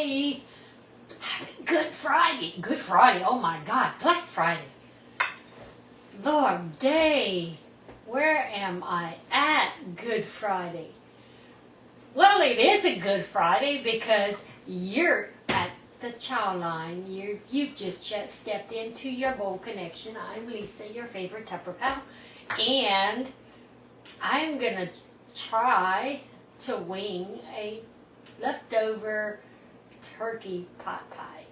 Friday. Happy Good Friday. Good Friday. Oh my God. Black Friday. Lord day. Where am I at Good Friday? Well, it is a Good Friday because you're at the chow line. You've just stepped into your bowl connection. I'm Lisa, your favorite Tupper Pal. And I'm going to try to wing a leftover turkey pot pie.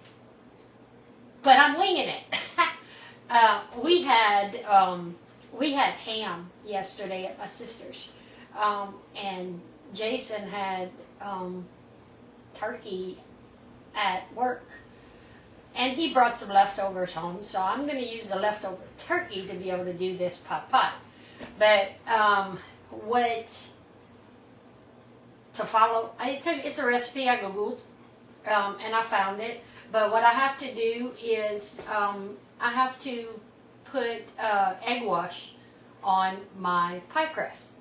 But I'm winging it. We had ham yesterday at my sister's. And Jason had turkey at work. And he brought some leftovers home, so I'm going to use the leftover turkey to be able to do this pot pie. But to follow, it's a recipe I Googled, and I found it. But what I have to do is I have to put egg wash on my pie crust.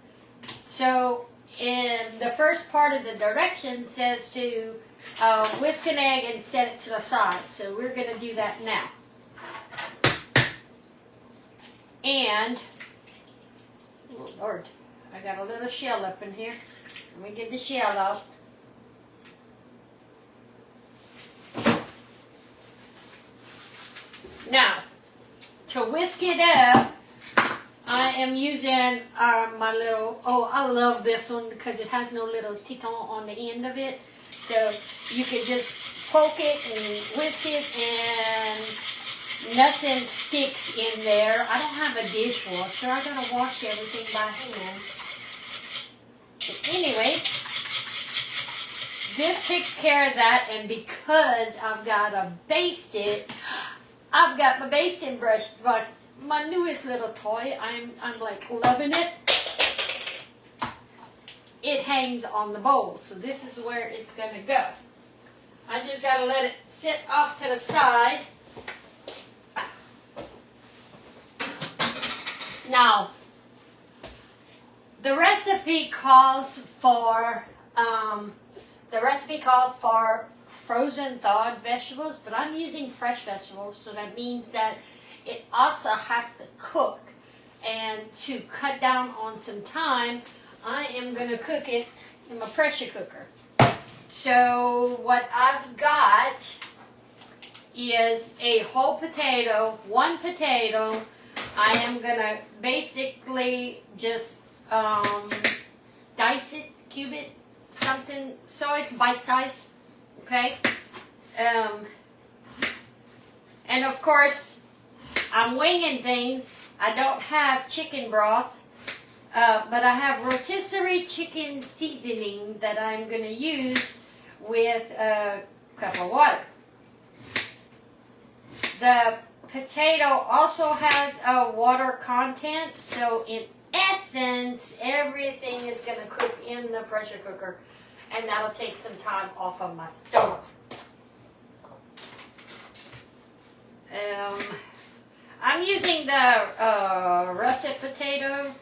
So in the first part of the directions says to whisk an egg and set it to the side. So we're going to do that now. And, oh Lord, I got a little shell up in here. Let me get the shell out. Now, to whisk it up, I am using my little, I love this one because it has no little titon on the end of it. So you can just poke it and whisk it and nothing sticks in there. I don't have a dishwasher. I gotta wash everything by hand. But anyway, this takes care of that, and because I've gotta baste it, I've got my basting brush, but my newest little toy. I'm like loving it. It hangs on the bowl, so this is where it's going to go. I just got to let it sit off to the side. Now, the recipe calls for frozen thawed vegetables, but I'm using fresh vegetables, so that means that it also has to cook. And to cut down on some time, I am going to cook it in my pressure cooker. So what I've got is a whole potato, one potato. I am going to basically just dice it, cube it, something, so it's bite-sized, okay? And of course, I'm winging things. I don't have chicken broth, but I have rotisserie chicken seasoning that I'm going to use with a cup of water. The potato also has a water content, so in essence, everything is going to cook in the pressure cooker, and that'll take some time off of my stove. I'm using the russet potato.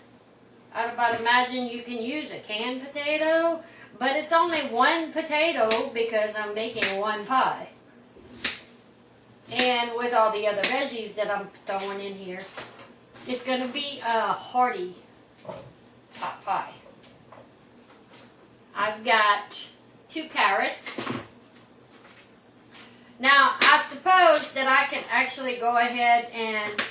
I'd imagine you can use a canned potato, but it's only one potato because I'm making one pie. And with all the other veggies that I'm throwing in here, it's going to be a hearty pot pie. I've got 2 carrots. Now, I suppose that I can actually go ahead and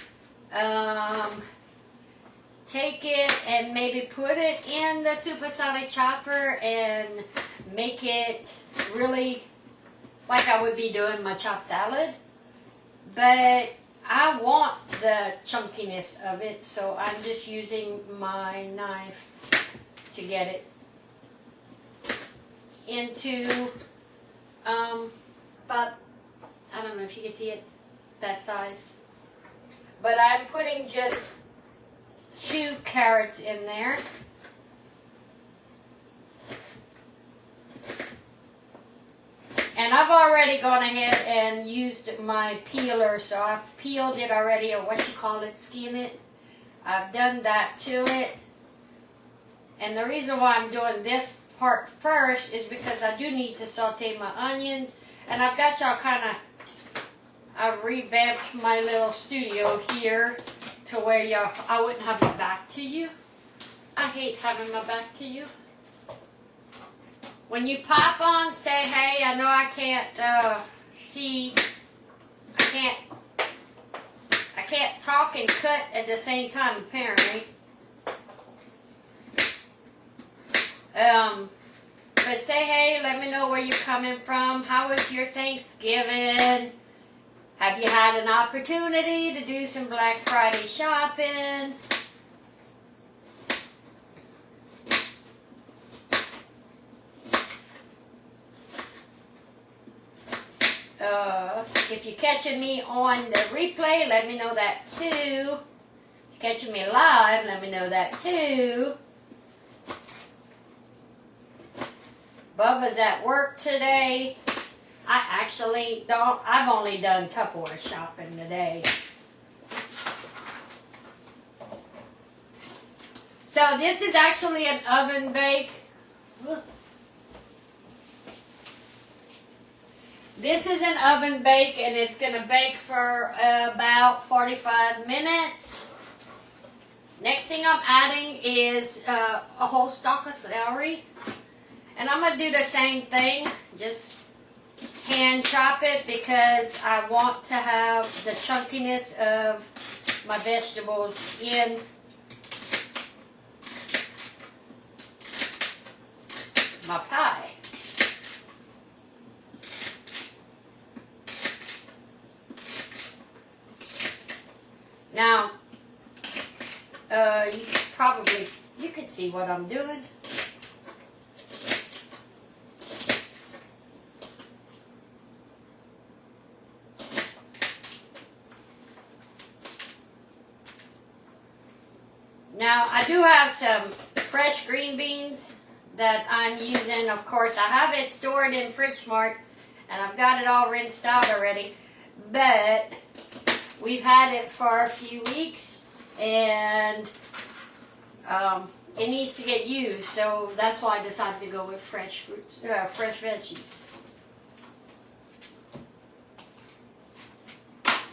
take it and maybe put it in the supersonic chopper and make it really like I would be doing my chopped salad. But I want the chunkiness of it, so I'm just using my knife to get it into about, I don't know if you can see it, that size. But I'm putting just 2 carrots in there. And I've already gone ahead and used my peeler, so I've peeled it already, or what you call it, skin it. I've done that to it. And the reason why I'm doing this part first is because I do need to saute my onions. And I've got y'all I've revamped my little studio here to where I wouldn't have my back to you. I hate having my back to you. When you pop on, say, hey, I know I can't see, I can't talk and cut at the same time, apparently. But say, hey, let me know where you're coming from. How was your Thanksgiving? Have you had an opportunity to do some Black Friday shopping? If you're catching me on the replay, let me know that too. If you're catching me live, let me know that too. Bubba's at work today. I've only done Tupperware shopping today. So this is actually an oven bake. This is an oven bake, and it's going to bake for about 45 minutes. Next thing I'm adding is a whole stalk of celery. And I'm going to do the same thing, just hand chop it because I want to have the chunkiness of my vegetables in my pie. Now, you can see what I'm doing. Now, I do have some fresh green beans that I'm using. Of course, I have it stored in Fridge Mart, and I've got it all rinsed out already. But we've had it for a few weeks, and it needs to get used. So that's why I decided to go with fresh fruits, fresh veggies.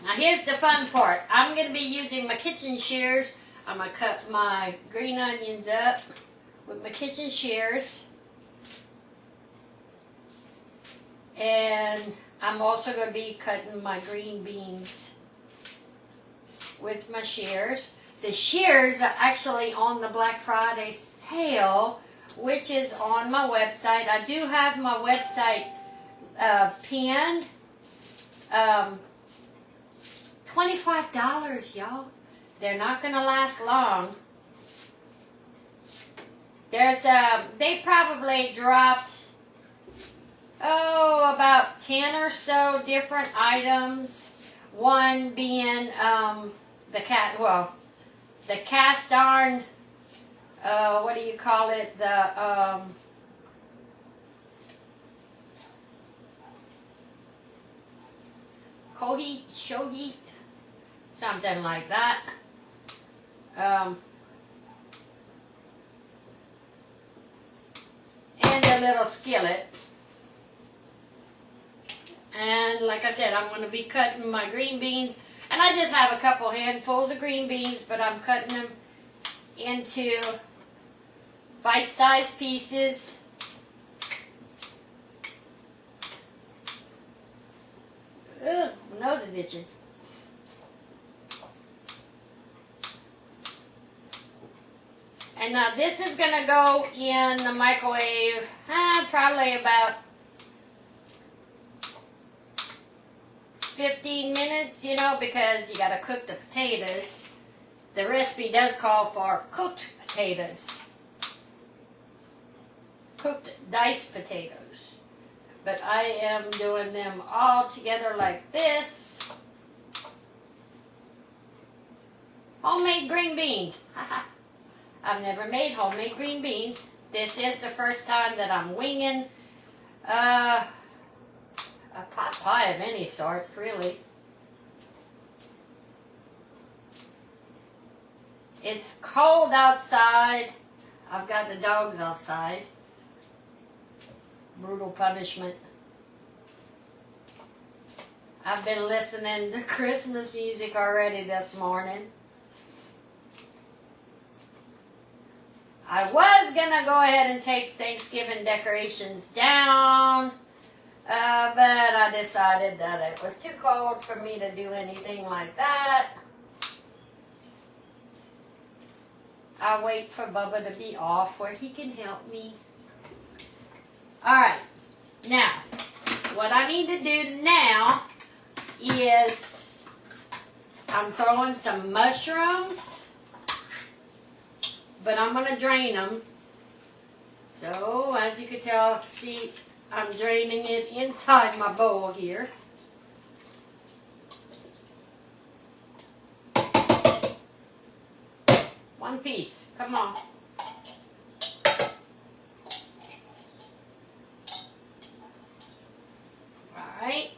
Now, here's the fun part. I'm going to be using my kitchen shears. I'm going to cut my green onions up with my kitchen shears. And I'm also going to be cutting my green beans with my shears. The shears are actually on the Black Friday sale, which is on my website. I do have my website pinned. $25, y'all. They're not going to last long. They probably dropped, about 10 or so different items. One being the cast iron, what do you call it? The shogi, something like that. And a little skillet. And like I said, I'm going to be cutting my green beans. And I just have a couple handfuls of green beans, but I'm cutting them into bite-sized pieces. Ugh, my nose is itching. And now this is going to go in the microwave probably about 15 minutes, because you got to cook the potatoes. The recipe does call for cooked potatoes. Cooked diced potatoes. But I am doing them all together like this. Homemade green beans. I've never made homemade green beans. This is the first time that I'm winging a pot pie of any sort, really. It's cold outside. I've got the dogs outside. Brutal punishment. I've been listening to Christmas music already this morning. I was gonna go ahead and take Thanksgiving decorations down, but I decided that it was too cold for me to do anything like that. I'll wait for Bubba to be off where he can help me. Alright, now, what I need to do now is I'm throwing some mushrooms, but I'm going to drain them. So, as you can tell, see, I'm draining it inside my bowl here. One piece, come on. Alright,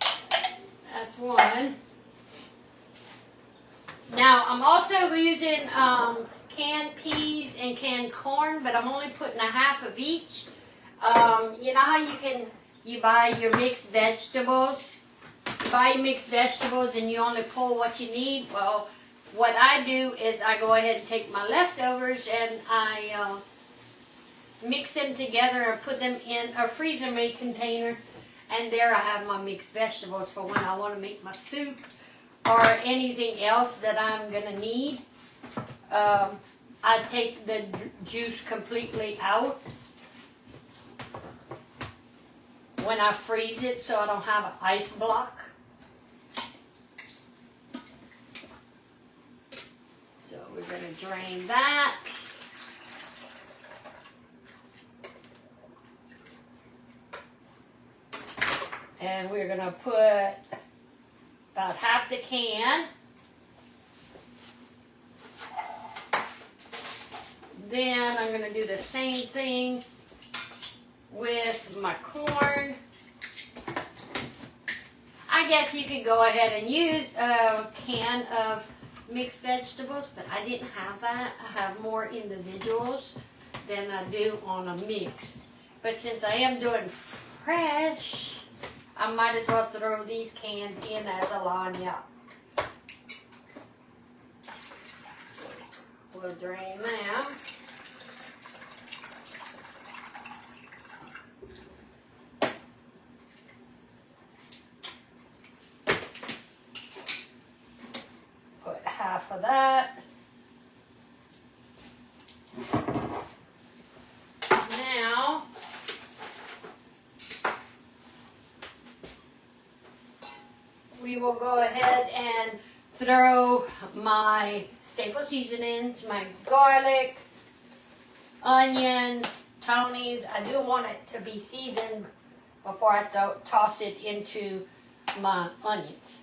that's one. Now, I'm also using canned peas and canned corn, but I'm only putting a half of each. You know how you buy your mixed vegetables? You buy your mixed vegetables and you only pull what you need? Well, what I do is I go ahead and take my leftovers and I mix them together and put them in a freezer-made container. And there I have my mixed vegetables for when I want to make my soup or anything else that I'm going to need. I take the juice completely out when I freeze it so I don't have an ice block. So we're going to drain that. And we're going to put about half the can. Then I'm going to do the same thing with my corn. I guess you could go ahead and use a can of mixed vegetables, but I didn't have that. I have more individuals than I do on a mixed. But since I am doing fresh, I might as well throw these cans in as a lanyard. We'll drain them. Put half of that. Now, we will go ahead and throw my staple seasonings, my garlic, onion, Tonies. I do want it to be seasoned before I toss it into my onions.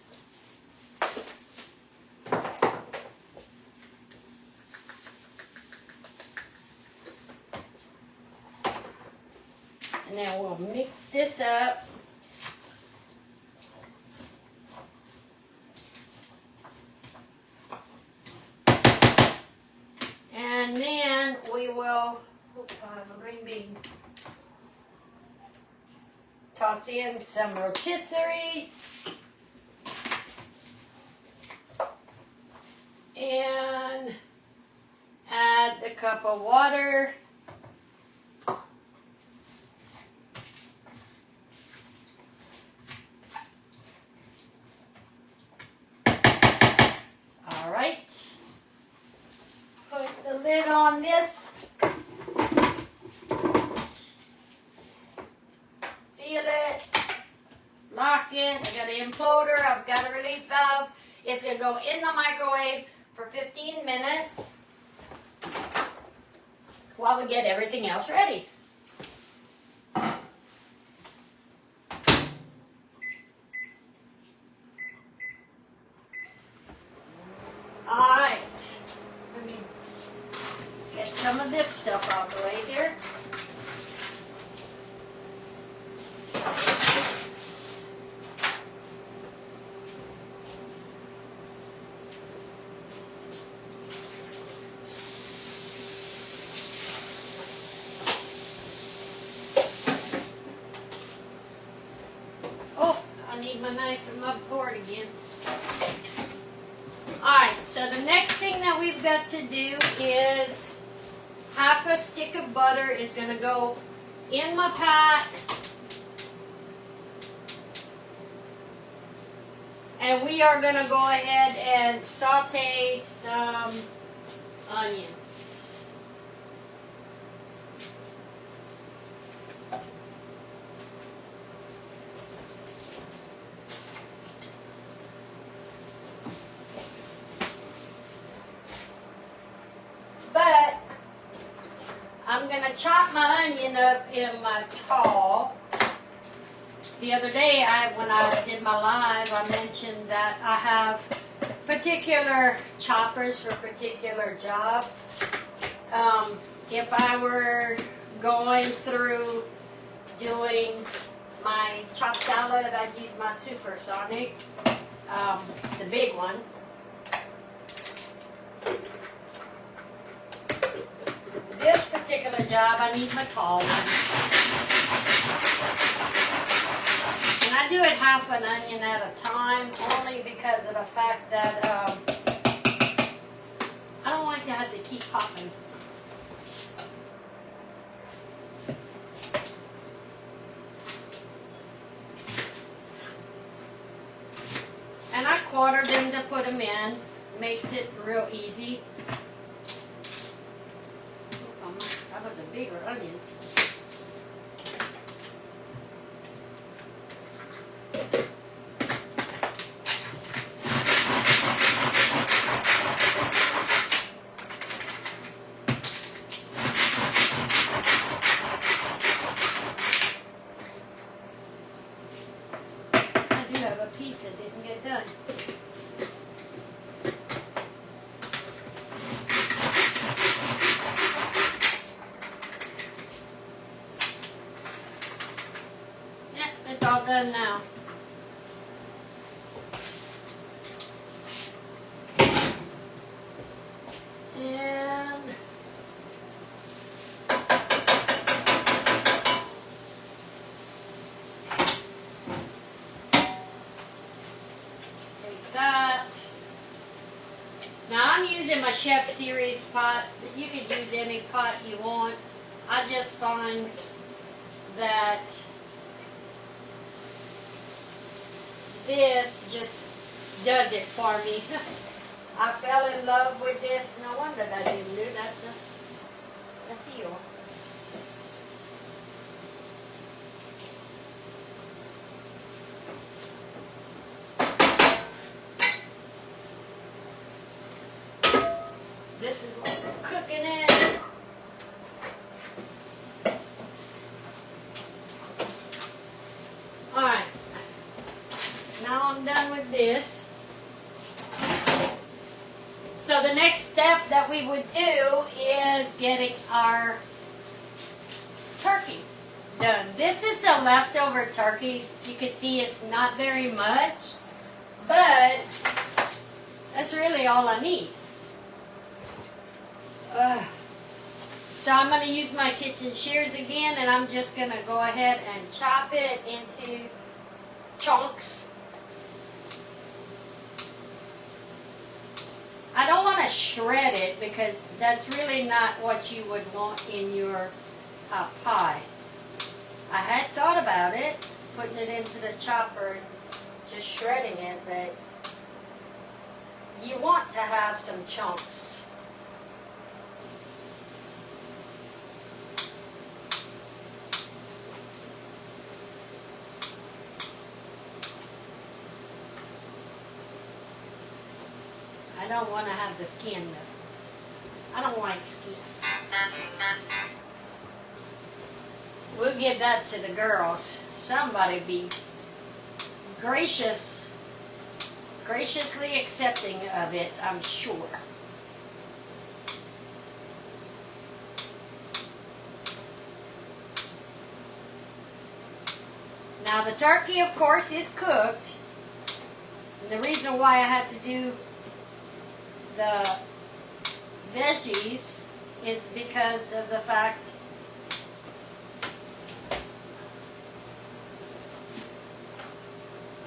And then we'll mix this up. And then we will, I have a green bean, toss in some rotisserie and add the cup of water. All right. Put the lid on this. Seal it. Lock it. I got an imploder. I've got a release valve. It's going to go in the microwave for 15 minutes while we get everything else ready. Alright. Let me get some of this stuff out of the way here. need my knife and my board again. Alright, so the next thing that we've got to do is half a stick of butter is going to go in my pot. And we are going to go ahead and saute some onions. But I'm going to chop my onion up in my tall. The other day, when I did my live, I mentioned that I have particular choppers for particular jobs. If I were going through doing my chopped salad, I'd use my supersonic, the big one. This particular job, I need my tall one. And I do it half an onion at a time, only because of the fact that I don't like to have to keep popping. And I quarter them to put them in. Makes it real easy. That was a bigger onion. I do have a piece that didn't get done. All done now. And take that. Now I'm using my Chef Series pot, but you could use any pot you want. I just find that this just does it for me. I fell in love with this. No wonder that I didn't do it. That's the deal. This is what we're cooking in. Alright. Now I'm done with this. So the next step that we would do is getting our turkey done. This is the leftover turkey. You can see it's not very much, but that's really all I need. So I'm going to use my kitchen shears again, and I'm just going to go ahead and chop it into chunks. I don't want to shred it because that's really not what you would want in your pie. I had thought about it, putting it into the chopper and just shredding it, but you want to have some chunks. I don't want to have the skin though. I don't like skin. We'll give that to the girls. Somebody be graciously accepting of it, I'm sure. Now the turkey, of course, is cooked. And the reason why I had to do the veggies is because of the fact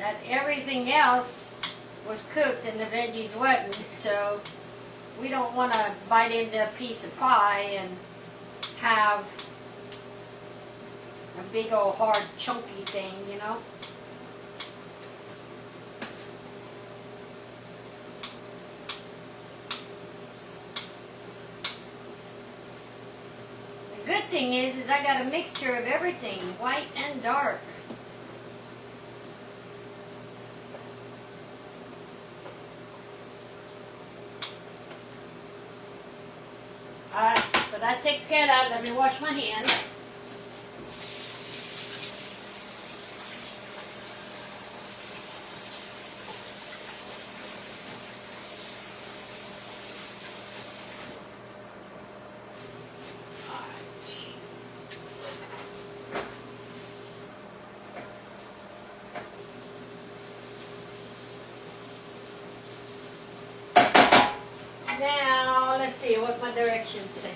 that everything else was cooked and the veggies wasn't, so we don't want to bite into a piece of pie and have a big old hard chunky thing, you know. The good thing is I got a mixture of everything, white and dark. Alright, so that takes care of that. Let me wash my hands. Now, let's see what my directions say.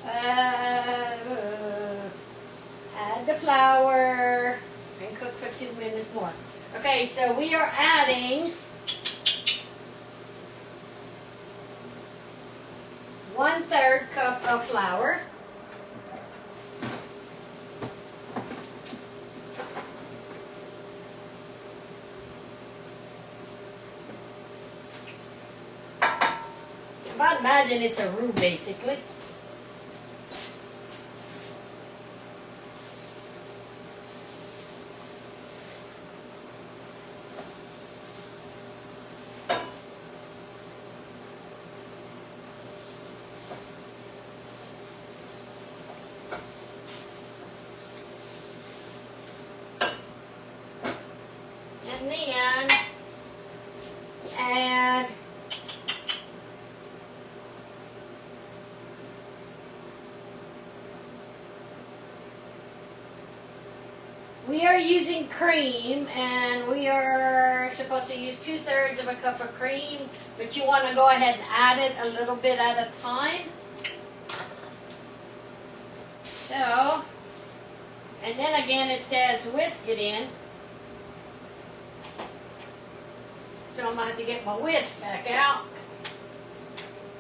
Add the flour and cook for 2 minutes more. Okay, so we are adding 1/3 cup of flour. I imagine it's a roux basically. And then add we are using cream, and we are supposed to use 2/3 of a cup of cream, but you want to go ahead and add it a little bit at a time. So, and then again it says whisk it in. So I'm going to have to get my whisk back out,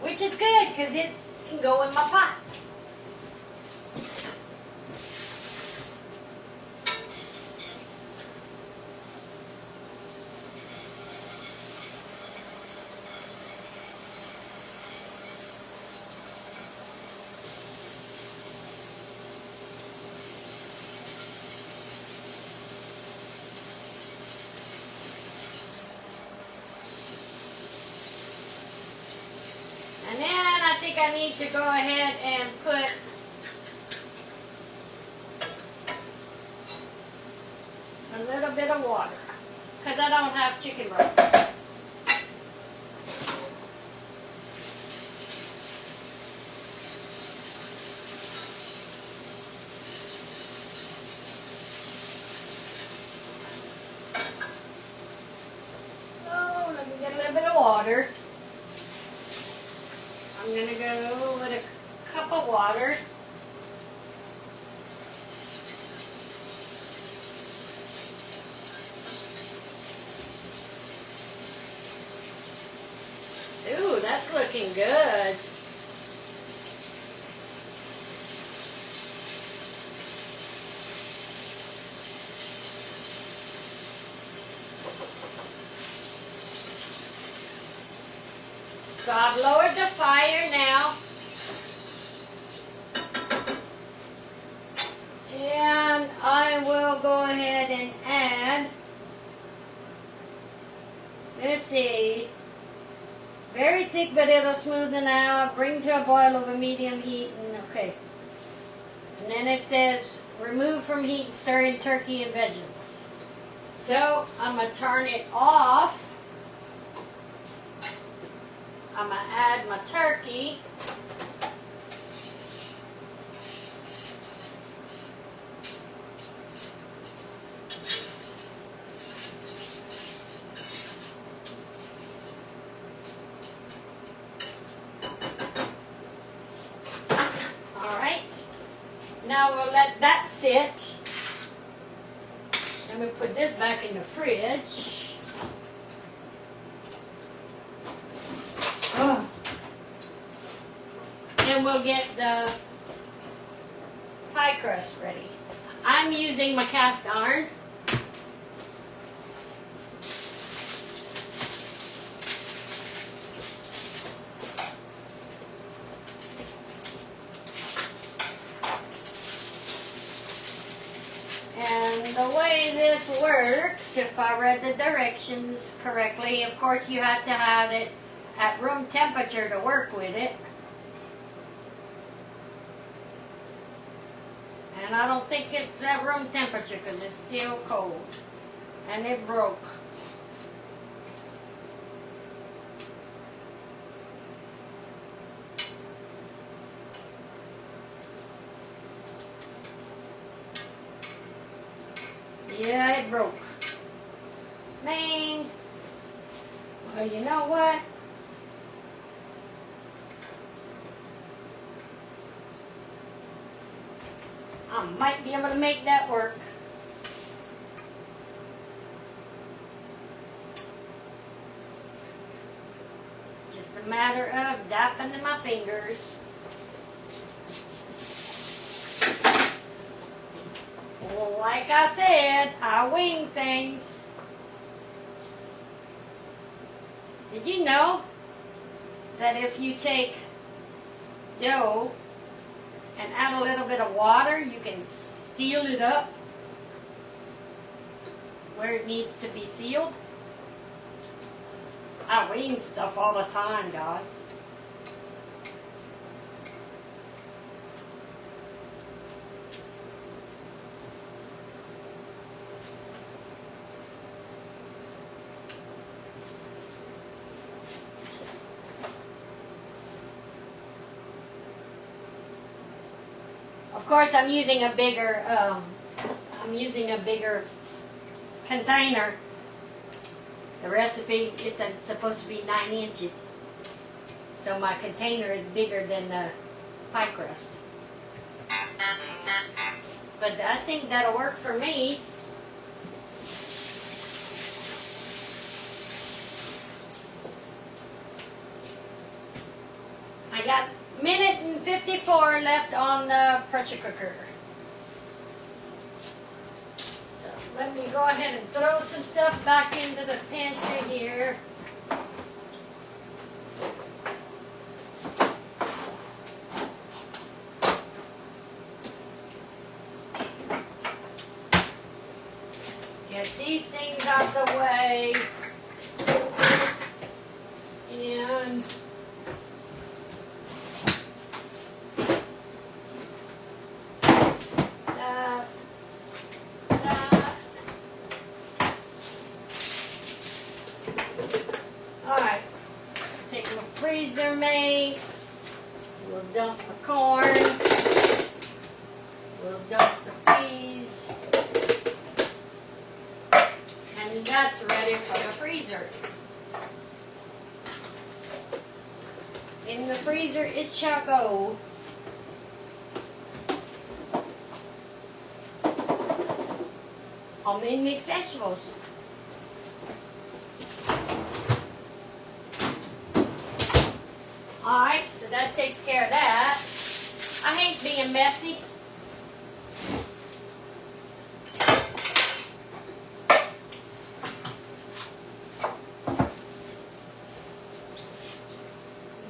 which is good because it can go in my pot. And then I think I need to go ahead and put a little bit of water because I don't have chicken broth. So let me get a little bit of water. I'm going to go with a cup of water. Ooh, that's looking good. So I've lowered the fire now. And I will go ahead and add, let's see, very thick but it'll smoothen out, bring to a boil over medium heat, and okay. And then it says, remove from heat and stir in turkey and vegetables. So I'm going to turn it off. I'm going to add my turkey. Now we'll let that sit. Let me put this back in the fridge. Oh. And we'll get the pie crust ready. I'm using my cast iron. And the way this works, if I read the directions correctly, of course you have to have it at room temperature to work with it. And I don't think it's at room temperature because it's still cold. And it broke. Yeah, it broke. Man. Well, you know what? I might be able to make that work. Just a matter of dapping my fingers. Well, like I said, I wing things. Did you know that if you take dough and add a little bit of water, you can seal it up where it needs to be sealed? I wing stuff all the time, guys. Of course, I'm using a bigger container. The recipe it's supposed to be 9 inches, so my container is bigger than the pie crust. But I think that'll work for me. I got a minute and 54 left on the pressure cooker. So let me go ahead and throw some stuff back into the pantry here. Get these things out the way. And alright, take my freezer mate, we'll dump the corn, we'll dump the peas, and that's ready for the freezer. In the freezer it shall go. All main mixed vegetables. Alright, so that takes care of that. I hate being messy.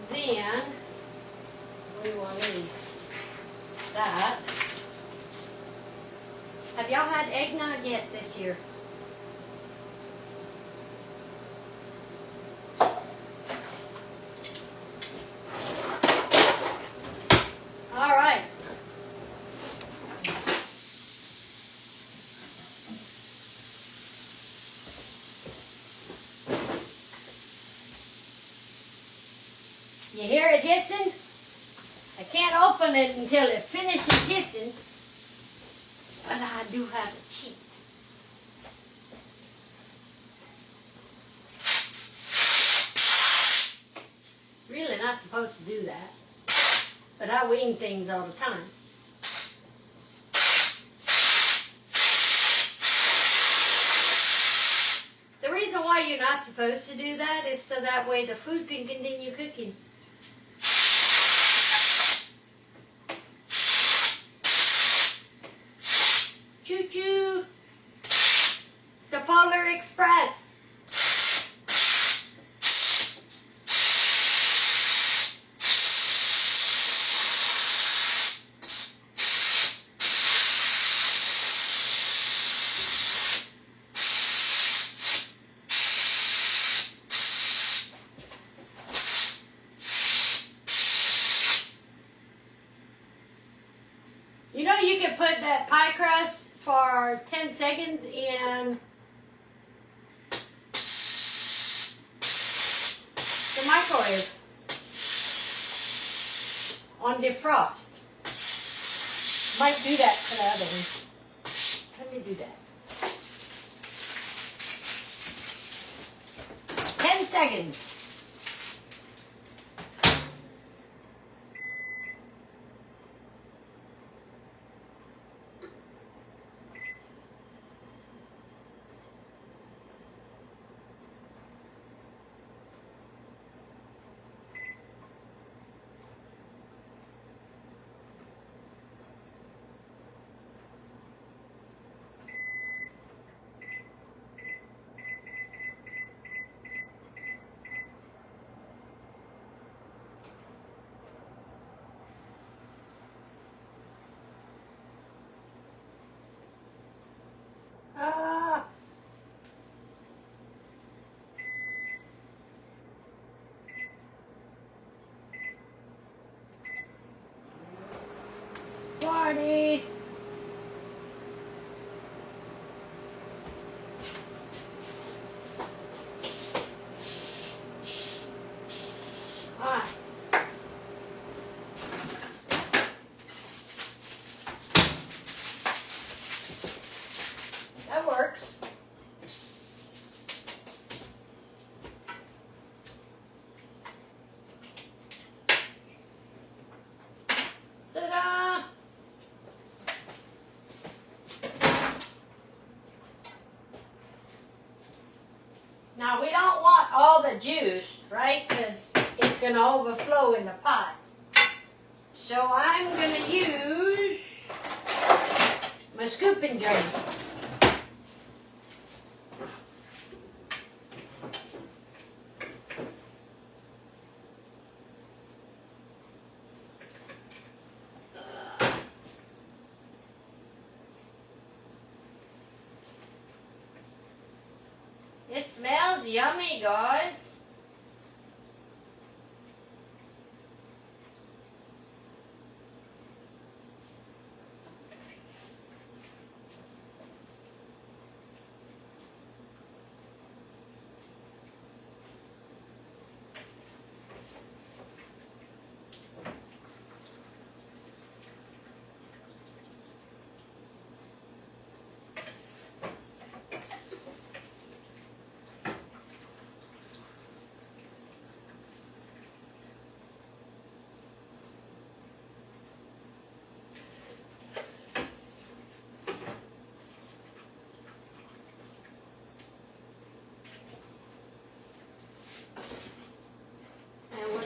Then we will need that. Have y'all had eggnog yet this year? All right. You hear it hissing? I can't open it until it finishes hissing. But I do have a cheat. Really not supposed to do that. But I wing things all the time. why you're not supposed to do that? Is so that way the food can continue cooking. Choo-choo! The Polar Express! You know, you can put that pie crust for 10 seconds in the microwave on defrost. Might do that for the other one. Let me do that. 10 seconds. Barney! Ah. That works. Ta-da! Now we don't want all the juice, right? Because it's going to overflow in the pot. So I'm going to use my scooping jar. It smells yummy, guys.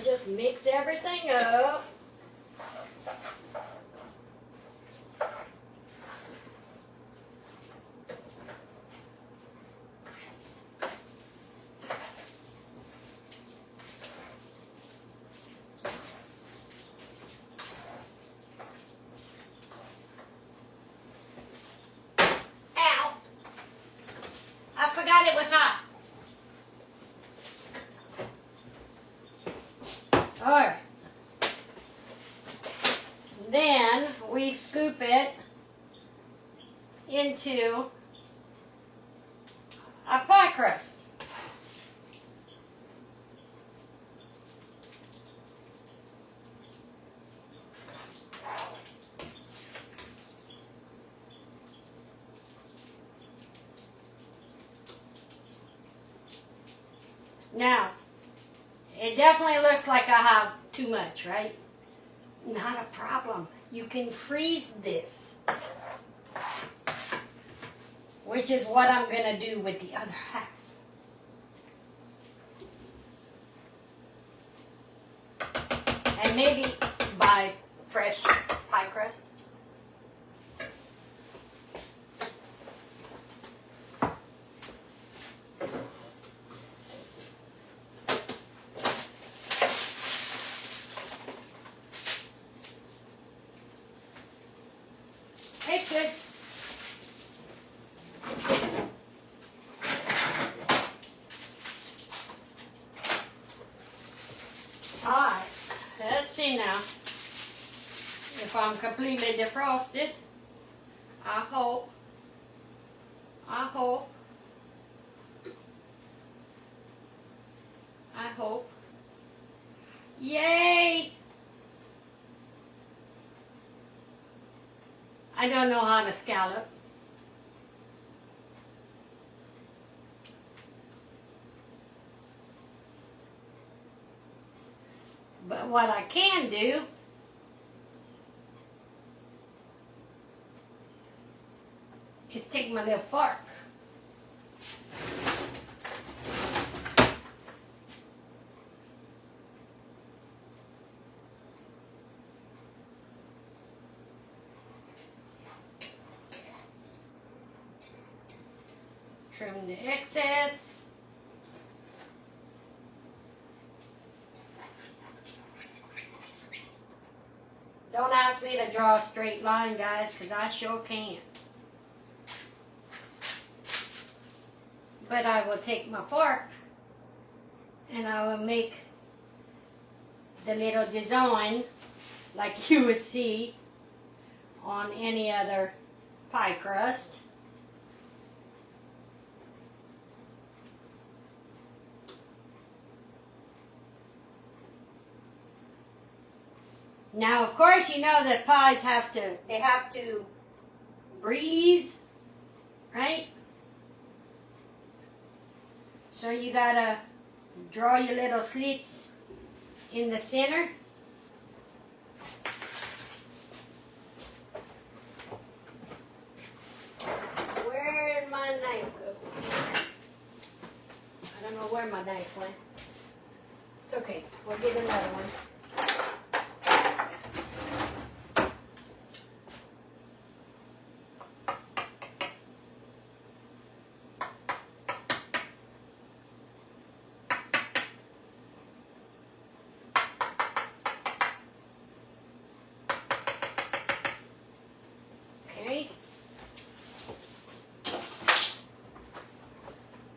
Just mix everything up. Ow! I forgot it was hot. Alright, then we scoop it into a pie crust. Now, it definitely looks like I have too much, right? Not a problem. You can freeze this, which is what I'm going to do with the other half. and maybe buy fresh pie crust. Tastes good. Alright, let's see now if I'm completely defrosted. I hope. I hope. I hope. Yay! I don't know how to scallop. But what I can do is take my little fork. Trim the excess. Don't ask me to draw a straight line, guys, because I sure can't. But I will take my fork and I will make the little design like you would see on any other pie crust. Now, of course, you know that pies have to breathe, right? So you gotta draw your little slits in the center. Where did my knife go? I don't know where my knife went. It's okay, we'll get another one.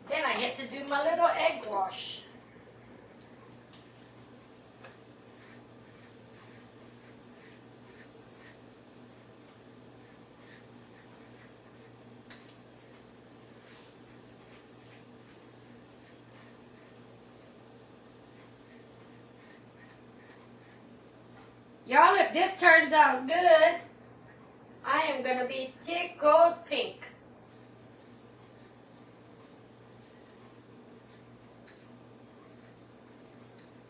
Then I get to do my little egg wash. Y'all, if this turns out good, I am going to be tickled pink.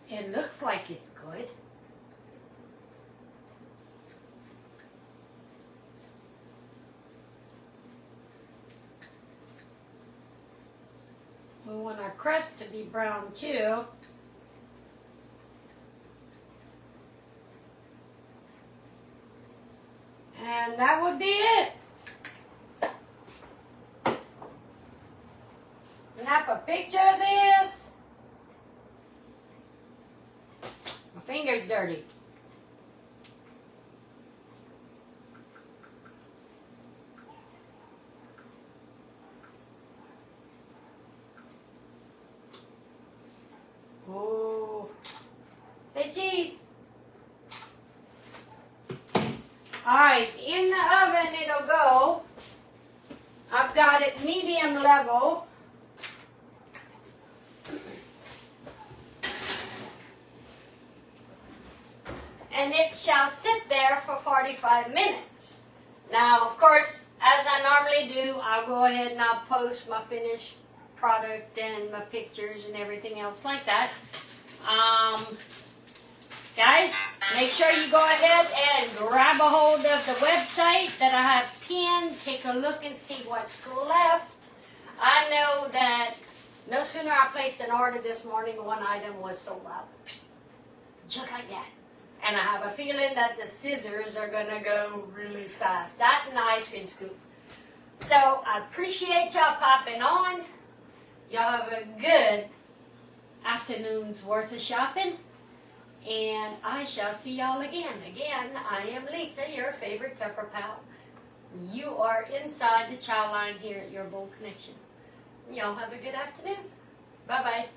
It looks like it's good. We want our crust to be brown too. And that would be it. Snap a picture of this. My finger's dirty. Oh, say cheese. Alright, in the oven it'll go. I've got it medium level. And it shall sit there for 45 minutes. Now, of course, as I normally do, I'll go ahead and I'll post my finished product and my pictures and everything else like that. Guys, make sure you go ahead and grab a hold of the website that I have pinned. Take a look and see what's left. I know that no sooner I placed an order this morning, one item was sold out. Just like that. And I have a feeling that the scissors are going to go really fast. That and the ice cream scoop. So I appreciate y'all popping on. Y'all have a good afternoon's worth of shopping. And I shall see y'all again. Again, I am Lisa, your favorite Pepper Pal. You are inside the Chow Line here at Your Bowl Connection. Y'all have a good afternoon. Bye-bye.